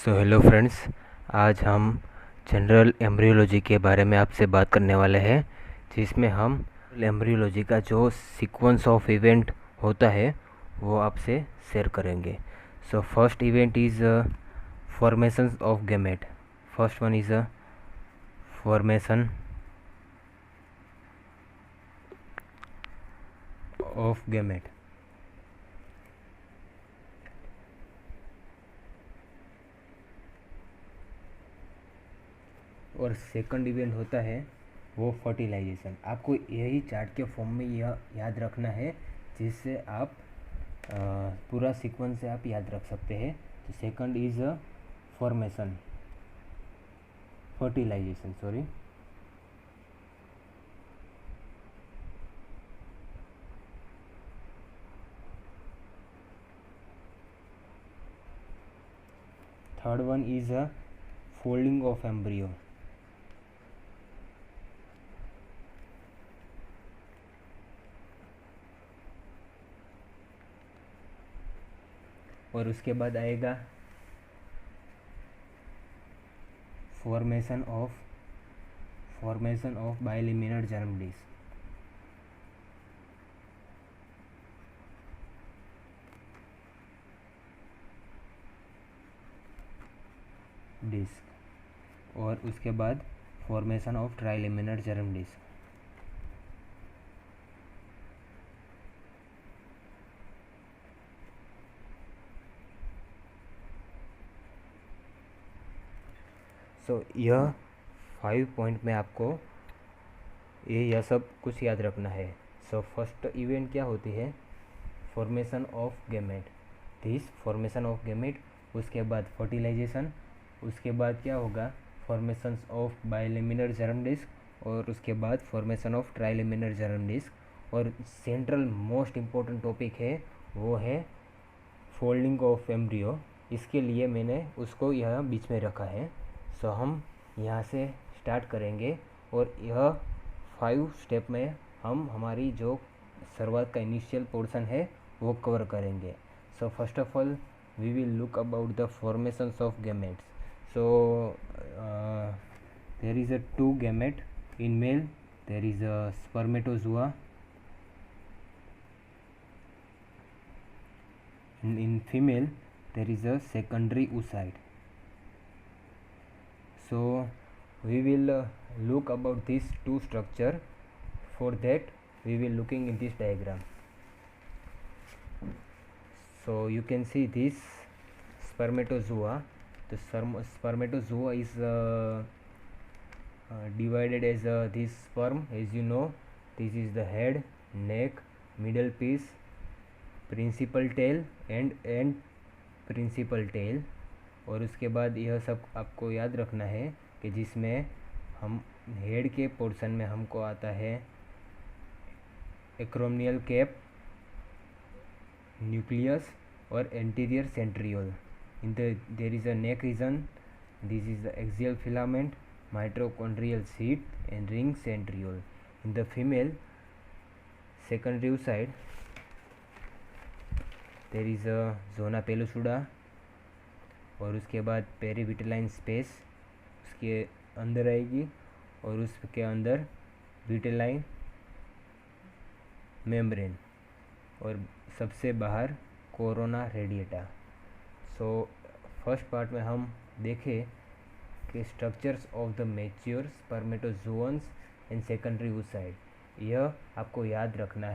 Hello friends, आज हम general embryology के बारे में आपसे बात करने वाले हैं, जिसमें हम एम्ब्रियोलॉजी का जो सीक्वेंस ऑफ इवेंट होता है वो आपसे शेयर करेंगे। First event is formation of gamete. First one is formation of gamete. और सेकंड इवेंट होता है वो फर्टिलाइजेशन। आपको यही चार्ट के फॉर्म में यह याद रखना है, जिससे आप पूरा सीक्वेंस से आप याद रख सकते हैं। तो second is formation fertilisation sorry. Third one is folding of embryo. और उसके बाद आएगा formation of bilaminar germ disc. और उसके बाद formation of trilaminar germ disc. यह 5 पॉइंट में आपको यह सब कुछ याद रखना है। फर्स्ट इवेंट क्या होती है? Formation of gamete. Formation of gamete. उसके बाद फर्टिलाइजेशन। उसके बाद क्या होगा? Formation of bilaminar germ disc. और उसके बाद formation of trilaminar germ disc. और सेंट्रल मोस्ट इम्पोर्टेंट टॉपिक है वो है फोल्डिंग ऑफ एम्ब्रियो। इसके लिए मैंने उसको यहाँ बीच में रखा है। हम यहाँ से स्टार्ट करेंगे और यह 5 स्टेप में हम हमारी जो शुरुआत का इनिशियल पोर्शन है वो कवर करेंगे। First of all we will look about the formations of gametes. There is 2 gamete in male. There is a spermatozoa. In female there is a secondary oocyte. We will look about these 2 structure. For that we will looking in this diagram. You can see this spermatozoa. The spermatozoa is divided as this sperm. As you know, this is the head, neck, middle piece, principal tail and principal tail. और उसके बाद यह सब आपको याद रखना है कि जिसमें हम हेड के पोर्शन में हमको आता है एक्रोमियल कैप, न्यूक्लियस और anterior centriole. In there is a neck region. This is the axial filament, mitochondrial sheath and ring centriole. In the female secondary oocyte there is a zona pellucida. और उसके बाद पेरीविटेलाइन space उसके अंदर आएगी और उसके अंदर विटेलाइन मेम्ब्रेन और सबसे बाहर कोरोना रेडिएटा। फर्स्ट पार्ट में हम देखें कि structures of the mature spermatozoans and secondary oocyte। यह आपको याद रखना है।